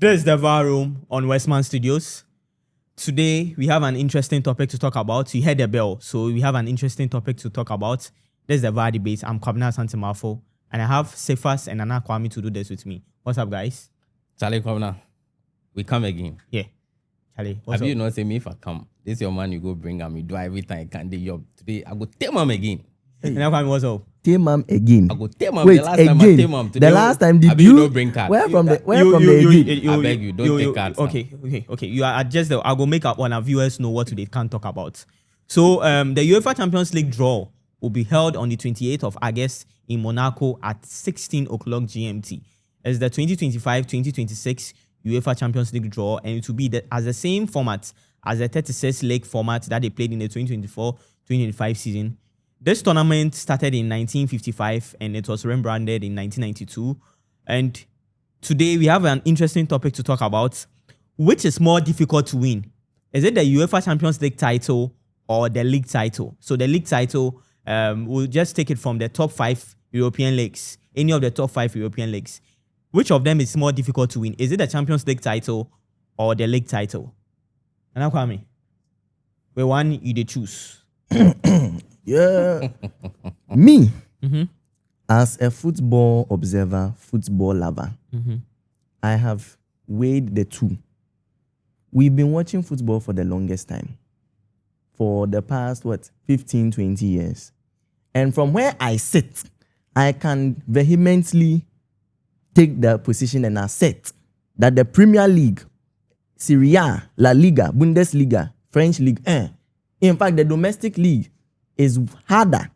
This is the VarRoom on Westman Studios. Today, we have an interesting topic to talk about. You heard the bell, so we have an interesting topic to talk about. This is the VAR debate. I'm Kwabena Santimafo, and I have Cephas and Nana Kwame to do this with me. What's up, guys? Charlie Kwabena, we come again. Yeah. Charlie, what's Have up? you not say me if I come? This your man, you go bring him. You do every time I can do job. Today, I go take him again. And Nana Kwame, what's up? Tamam again. I go take him. Wait, The last time I again. take him. The last time did Abi, you? no bring card. Where from the again? I beg you, don't take cards now. Okay. You are adjust. I'll go make up when our viewers know what they can talk about. So, the UEFA Champions League draw will be held on the 28th of August in Monaco at 16 o'clock GMT. It's the 2025-2026 UEFA Champions League draw, and it will be as the same format as the 36 leg format that they played in the 2024-2025 season. This tournament started in 1955 and it was rebranded in 1992. And today we have an interesting topic to talk about. Which is more difficult to win? Is it the UEFA Champions League title or the league title? So the league title, we'll just take it from the top 5 European leagues, any of the top 5 European leagues. Which of them is more difficult to win? Is it the Champions League title or the league title? And Kwame, where one you they choose? Yeah. Me, as a football observer, football lover, I have weighed the two. We've been watching football for the longest time. For the past, 15, 20 years. And from where I sit, I can vehemently take the position and assert that the Premier League, Serie A, La Liga, Bundesliga, French League, in fact, the domestic league is harder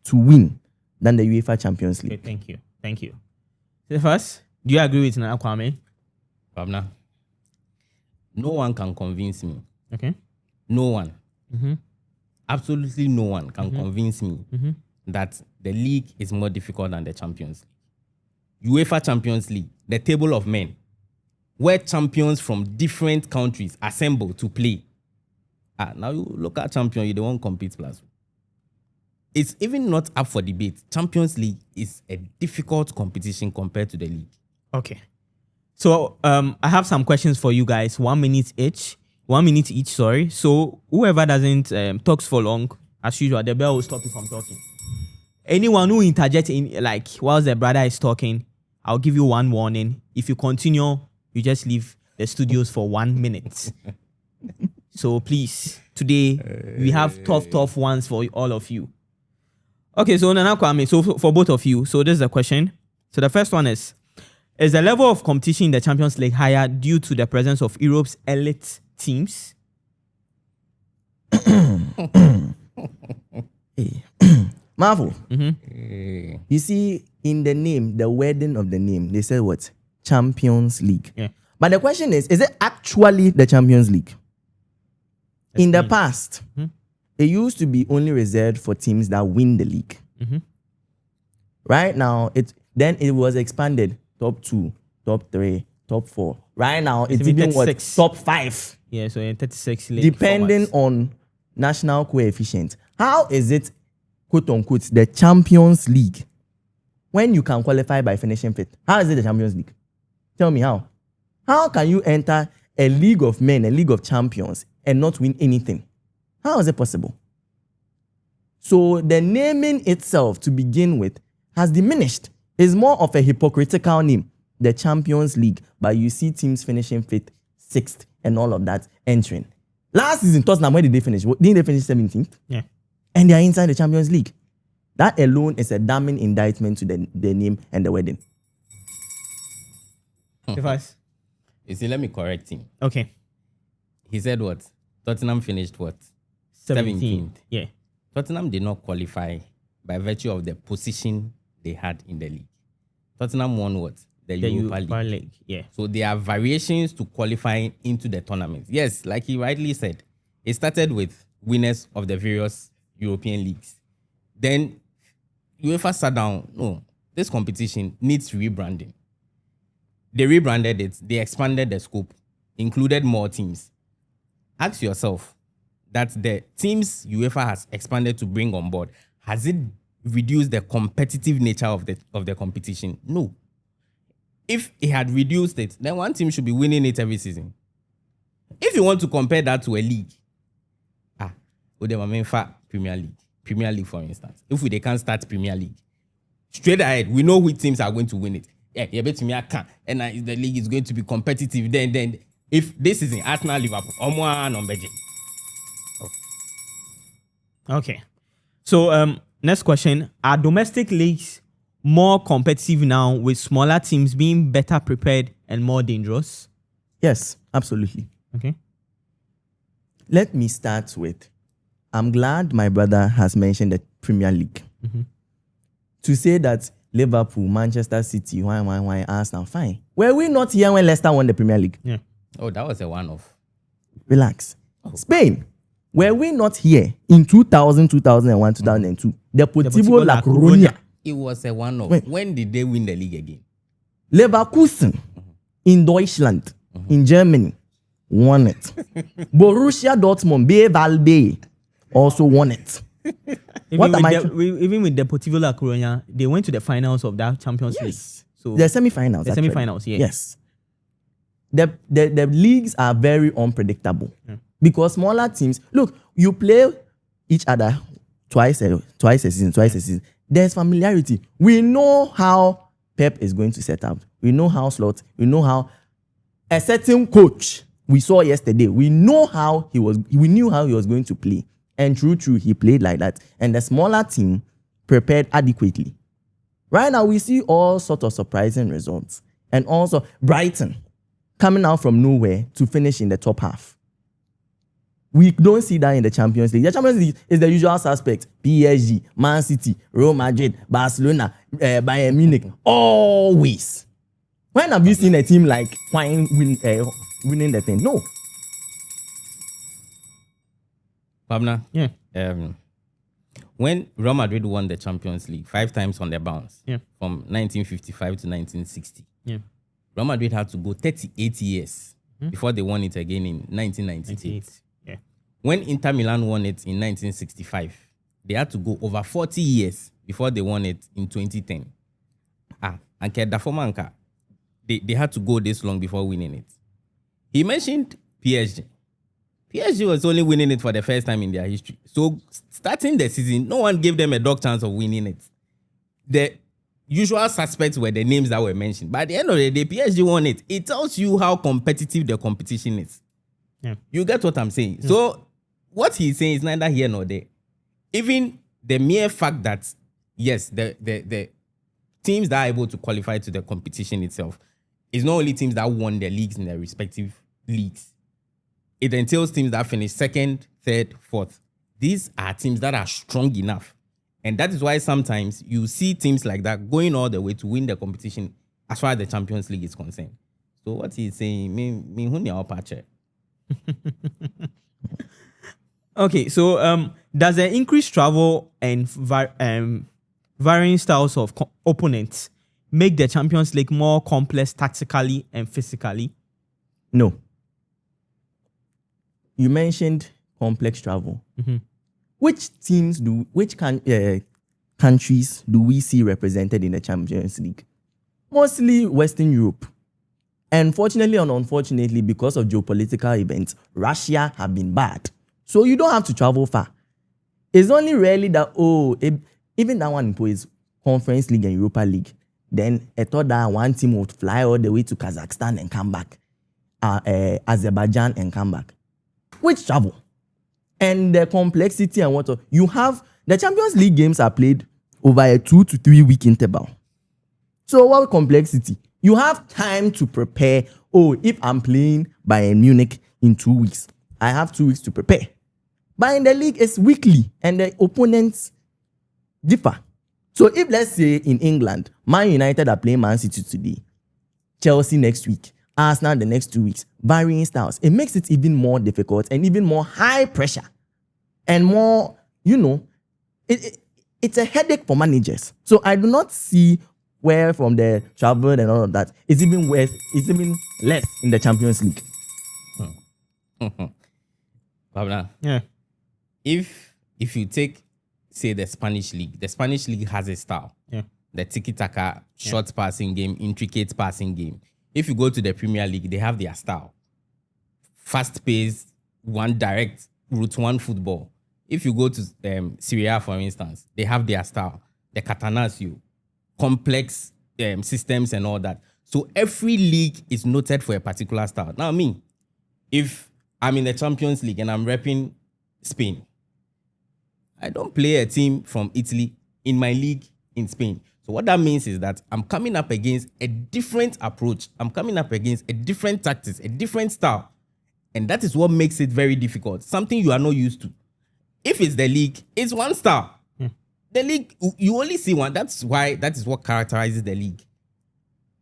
to win than the UEFA Champions League. Okay, thank you. First, do you agree with Nana Kwame? Kwabena, no one can convince me. Okay. No one. Absolutely no one can convince me that the league is more difficult than the Champions League. UEFA Champions League, the table of men, where champions from different countries assemble to play. Now you look at champion, you don't want to compete plus. It's even not up for debate. Champions League is a difficult competition compared to the league. Okay. So I have some questions for you guys. 1 minute each. 1 minute each, sorry. So whoever doesn't talks for long, as usual, the bell will stop you from talking. Anyone who interjects in, like, whilst the brother is talking, I'll give you one warning. If you continue, you just leave the studios for 1 minute. So please, today we have tough ones for all of you. Okay, so Nana Kwame, so for both of you, so this is the question. So the first one is the level of competition in the Champions League higher due to the presence of Europe's elite teams? Marvel. You see, in the name, the wording of the name, they said what? Champions League. Yeah. But the question is it actually the Champions League? In the past, it used to be only reserved for teams that win the league. Right now, it was expanded top 2, top 3, top 4. Right now, it's even top 5. Yeah, so in 36 league depending formats. on national coefficient. How is it, quote unquote, the Champions League when you can qualify by finishing fifth? How is it the Champions League? Tell me how. How can you enter a league of men, a league of champions, and not win anything? How is it possible? So the naming itself to begin with has diminished. It's more of a hypocritical name, the Champions League, but you see teams finishing fifth, sixth, and all of that entering. Last season, Tottenham, where did they finish? Didn't they finish 17th? Yeah. And they're inside the Champions League. That alone is a damning indictment to the name and the wedding. You see, let me correct him. Okay. He said what? Tottenham finished what? 17th. Yeah. Tottenham did not qualify by virtue of the position they had in the league. Tottenham won what? The Europa League. Yeah. So there are variations to qualifying into the tournament. Yes, like he rightly said, it started with winners of the various European leagues. Then UEFA sat down, no, this competition needs rebranding. They rebranded it, they expanded the scope, included more teams. Ask yourself that the teams UEFA has expanded to bring on board, has it reduced the competitive nature of the competition? No. if he had reduced it, then one team should be winning it every season. If you want to compare that to a league, Premier League, for instance. If they can't start Premier League, straight ahead, we know which teams are going to win it. Yeah, bet me I can. And the league is going to be competitive. Then if this is in Arsenal, Liverpool, Okay. So next question: are domestic leagues more competitive now, with smaller teams being better prepared and more dangerous? Yes, absolutely. Okay. Let me start with, I'm glad my brother has mentioned the Premier League. To say that Liverpool, Manchester City, why Arsenal, fine. Were we not here when Leicester won the Premier League? Yeah. Oh, that was a one-off. Relax. Spain, were we not here in 2000, 2001, 2002? Deportivo La Coruña. It was a one-off. When did they win the league again? Leverkusen in Deutschland, in Germany, won it. Borussia Dortmund, BVB, also won it. Even with Deportivo La Coruña, they went to the finals of that Champions League. So the semi-finals. The semi-finals, yeah. Yes. The leagues are very unpredictable because smaller teams, look, you play each other twice a season. There's familiarity. We know how Pep is going to set up. We know how Slot. We know how a certain coach we saw yesterday. We knew how he was going to play. And true, he played like that. And the smaller team prepared adequately. Right now, we see all sorts of surprising results. And also, Brighton coming out from nowhere to finish in the top half. We don't see that in the Champions League. The Champions League is the usual suspect. PSG, Man City, Real Madrid, Barcelona, Bayern Munich. Always. When have you seen a team like winning the thing? No. Pabna, Yeah. When Real Madrid won the Champions League 5 times on the bounce, Yeah. from 1955 to 1960, Yeah. Real Madrid had to go 38 years before they won it again in 1998. Yeah. When Inter Milan won it in 1965, they had to go over 40 years before they won it in 2010. And Dafomanka, they had to go this long before winning it. He mentioned PSG. PSG was only winning it for the first time in their history. So starting the season, no one gave them a dog chance of winning it. The usual suspects were the names that were mentioned. But at the end of the day, PSG won it. It tells you how competitive the competition is. Yeah. You get what I'm saying? So what he's saying is neither here nor there. Even the mere fact that, yes, the teams that are able to qualify to the competition itself is not only teams that won their leagues in their respective leagues. It entails teams that finish second, third, fourth. These are teams that are strong enough. And that is why sometimes you see teams like that going all the way to win the competition as far as the Champions League is concerned. So what he's saying, Okay, so does the increased travel and varying styles of opponents make the Champions League more complex tactically and physically? No. You mentioned complex travel. Which countries do we see represented in the Champions League? Mostly Western Europe. And fortunately or unfortunately, because of geopolitical events, Russia have been bad. So you don't have to travel far. It's only rarely that, even that one is Conference League and Europa League. Then I thought that one team would fly all the way to Kazakhstan and come back. Azerbaijan and come back. Which travel? And the complexity and what you have, the Champions League games are played over a 2 to 3 week interval. So what complexity? You have time to prepare. If I'm playing Bayern Munich in 2 weeks, I have 2 weeks to prepare. But in the league, it's weekly and the opponents differ. So if, let's say, in England, Man United are playing Man City today, Chelsea next week, Arsenal the next 2 weeks, varying styles, it makes it even more difficult and even more high pressure and more, it's a headache for managers. So I do not see where from the travel and all of that, it's even worse, it's even less in the Champions League. Pablo, Yeah. if you take, say, the Spanish League has a style. Yeah. the tiki-taka, short passing game, intricate passing game. If you go to the Premier League, they have their style. Fast-paced, one direct, route one football. If you go to Serie A, for instance, they have their style. The Catanaccio, complex systems and all that. So every league is noted for a particular style. Now me, if I'm in the Champions League and I'm repping Spain, I don't play a team from Italy in my league in Spain. So what that means is that I'm coming up against a different approach. I'm coming up against a different tactics, a different style. And that is what makes it very difficult. Something you are not used to. If it's the league, it's one style. The league, you only see one. That is what characterizes the league.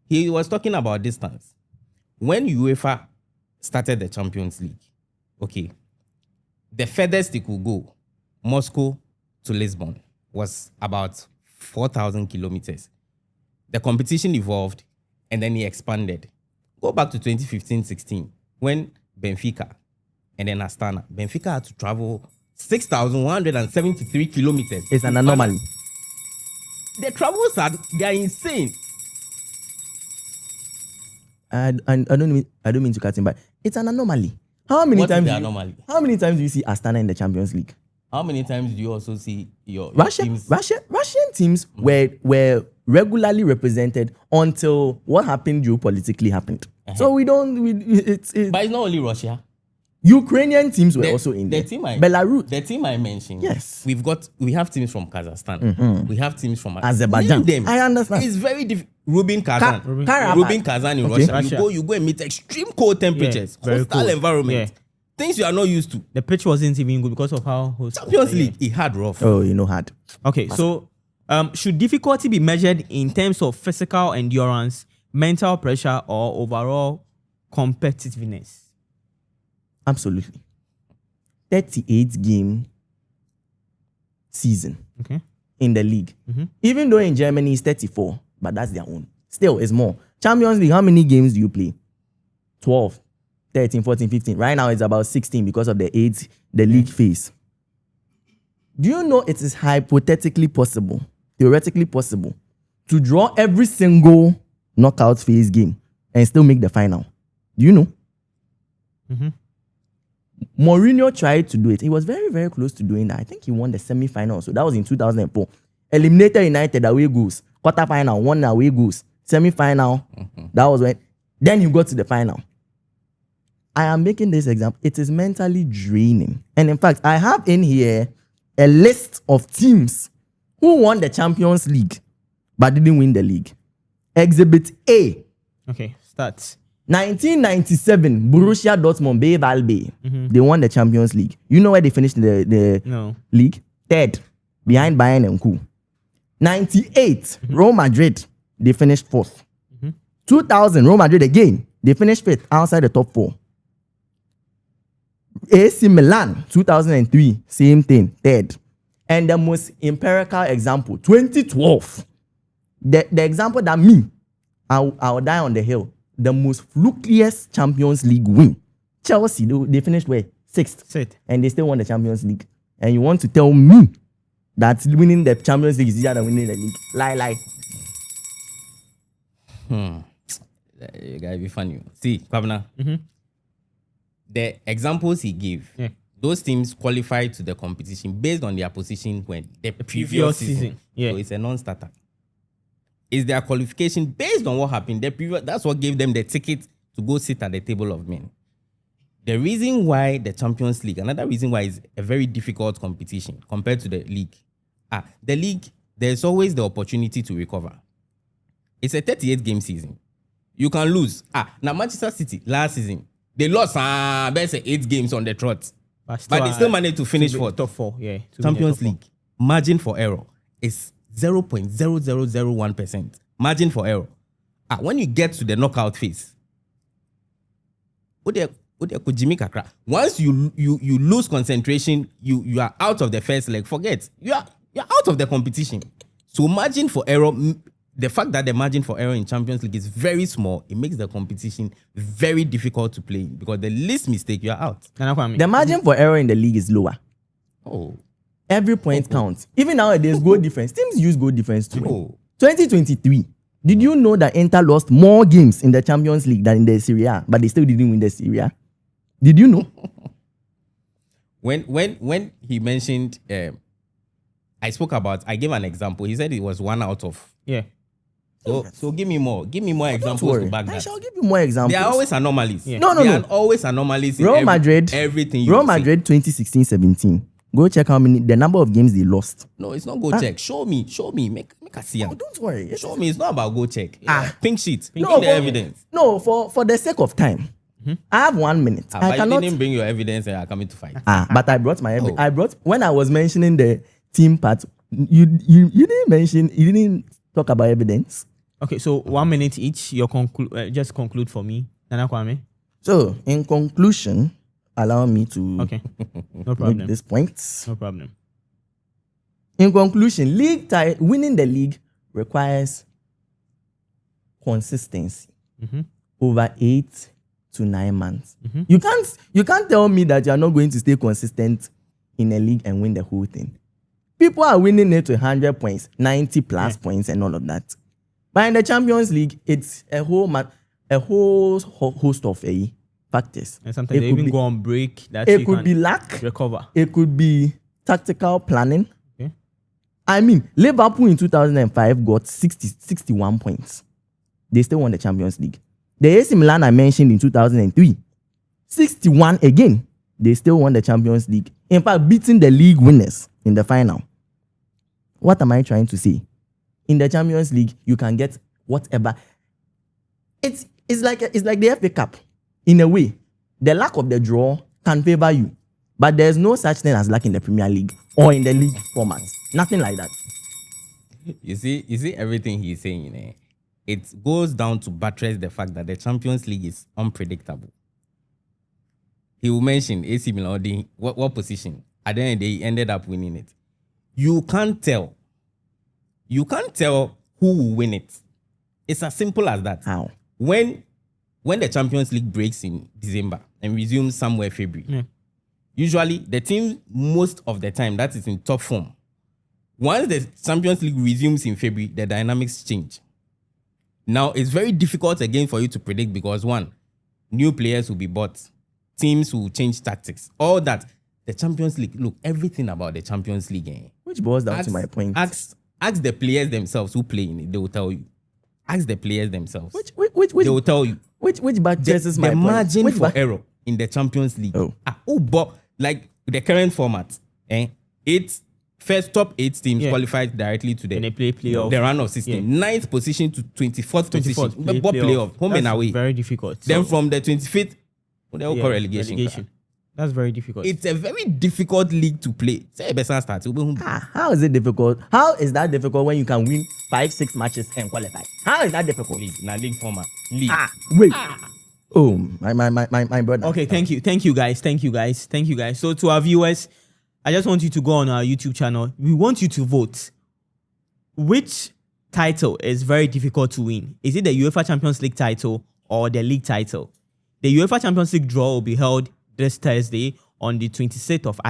He was talking about distance. When UEFA started the Champions League, okay, the furthest it could go, Moscow to Lisbon, was about 4,000 kilometers. The competition evolved and then it expanded. Go back to 2015-16 when Benfica and then Astana. Benfica had to travel 6,173 kilometers. It's an anomaly. The travels they are insane. I don't mean to cut him, but it's an anomaly. How many times do you see Astana in the Champions League? How many times do you also see your Russian teams were regularly represented until what happened geopolitically happened. So But it's it's not only Russia. Ukrainian teams were also in there. Belarus. The team I mentioned. Yes. We have teams from Kazakhstan. We have teams from Azerbaijan. Them. I understand. It's very difficult. Rubin Kazan. Rubin Kazan in Russia. You go and meet extreme cold temperatures, hostile environment. Things you are not used to. The pitch wasn't even good because of how Champions League, it had rough. Oh, hard. Okay, so should difficulty be measured in terms of physical endurance, mental pressure, or overall competitiveness? Absolutely. 38 game season in the league. Even though in Germany it's 34, but that's their own. Still, it's more. Champions League, how many games do you play? 12, 13, 14, 15. Right now it's about 16 because of the league phase. Do you know it is hypothetically possible, theoretically possible, to draw every single knockout phase game and still make the final? Do you know? Mourinho tried to do it. He was very, very close to doing that. I think he won the semi-final. So that was in 2004. Eliminated United away goes. Quarter-final, won away goes. Semi-final. That was when. Then he got to the final. I am making this example. It is mentally draining. And in fact, I have in here a list of teams who won the Champions League but didn't win the league. Exhibit A. Okay, start. 1997, Borussia Dortmund, Bay. They won the Champions League. You know where they finished the league? Third, behind Bayern and Co. 98, Real Madrid, they finished fourth. 2000, Real Madrid again, they finished fifth outside the top four. AC Milan, 2003, same thing, third. And the most empirical example, 2012. The example that I'll die on the hill. The most flukiest Champions League win. Chelsea, they finished where? Sixth. And they still won the Champions League. And you want to tell me that winning the Champions League is easier than winning the league? Lie. You gotta be funny. See, Kwabena, the examples he gave, those teams qualified to the competition based on their position when the previous season. So it's a non-starter. Is their qualification based on what happened the previous? That's what gave them the ticket to go sit at the table of men. The reason why the Champions League, another reason why it's a very difficult competition compared to the league. The league, there's always the opportunity to recover. It's a 38 game season. You can lose. Now Manchester City last season, they lost best 8 games on the trot. But they still managed to finish for top 4. Yeah. Champions League. Margin for error is 0.0001%. Margin for error. When you get to the knockout phase, once you lose concentration, you are out of the first leg. Forget. You're out of the competition. So margin for error, the fact that the margin for error in Champions League is very small, it makes the competition very difficult to play because the least mistake, you're out. The margin for error in the league is lower. Oh. Every point counts. Even nowadays, goal difference. Teams use goal difference too. 2023. Did you know that Inter lost more games in the Champions League than in the Serie A, but they still didn't win the Serie A? Did you know? When he mentioned, I gave an example. He said it was 1 out of. Yeah. So give me more examples to back I that. shall give you more examples. There are always anomalies. Yeah. No. There are always anomalies in Real Madrid, everything you Real say. Madrid 2016-17. Go check the number of games they lost. No, it's not go check. Show me. Make a see. Oh, don't worry. Show me. It's not about go check. Pink sheet. No, Bring the evidence. No, for the sake of time, I have 1 minute. I But cannot. you didn't bring your evidence and are coming to fight. But I brought my evidence. Oh. I brought when I was mentioning the team part. You didn't mention. You didn't talk about evidence. Okay, so 1 minute each. Just conclude for me, Nana Kwame. So in conclusion, allow me to Okay, no make problem. this point. No problem. In conclusion, winning the league requires consistency over 8 to 9 months. You can't tell me that you are not going to stay consistent in a league and win the whole thing. People are winning it to 100 points, 90 plus points, and all of that. But in the Champions League, it's a whole host of factors. And sometimes they could even be- go on break. That It you could can be luck. recover. It could be tactical planning. Okay. I mean, Liverpool in 2005 got 61 points. They still won the Champions League. The AC Milan I mentioned in 2003, 61 again. They still won the Champions League. In fact, beating the league winners in the final. What am I trying to say? In the Champions League, you can get whatever. It's like the FA Cup. In a way, the lack of the draw can favor you. But there's no such thing as luck in the Premier League or in the league format. Nothing like that. You see everything he's saying. It goes down to buttress the fact that the Champions League is unpredictable. He will mention AC Milan, what position. At the end of the day, he ended up winning it. You can't tell. You can't tell who will win it. It's as simple as that. How? When the Champions League breaks in December and resumes somewhere February, usually the team most of the time that is in top form. Once the Champions League resumes in February, the dynamics change. Now, it's very difficult again for you to predict because one, new players will be bought. Teams will change tactics. All that. The Champions League, look, everything about the Champions League. Which boils down to my point. Ask the players themselves who play in it. They will tell you. Ask the players themselves. Which they will tell you. Which buttresses my the point? margin Which for error in the Champions League. Oh. Like the current format, top 8 teams qualified directly to And they play playoff. the round of 16. 9th position to 24th position. What playoff? Home and away. Very difficult. Then from the 25th, they'll call relegation. That's very difficult. It's a very difficult league to play. Say Besa starts. How is it difficult? How is that difficult when you can win 5-6 matches and qualify? How is that difficult? League format. League. Wait. Oh, my brother. Okay, thank you guys. So to our viewers, I just want you to go on our YouTube channel. We want you to vote. Which title is very difficult to win? Is it the UEFA Champions League title or the league title? The UEFA Champions League draw will be held this Thursday on the 28th of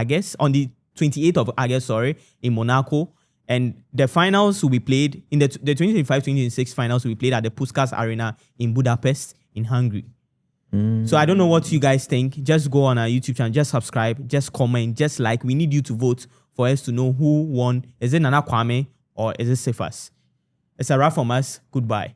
August, in Monaco. And the finals will be played in the 2025-2026 finals will be played at the Puskás Arena in Budapest, in Hungary. So I don't know what you guys think. Just go on our YouTube channel, just subscribe, just comment, just like. We need you to vote for us to know who won. Is it Nana Kwame or is it Cephas? It's a wrap from us. Goodbye.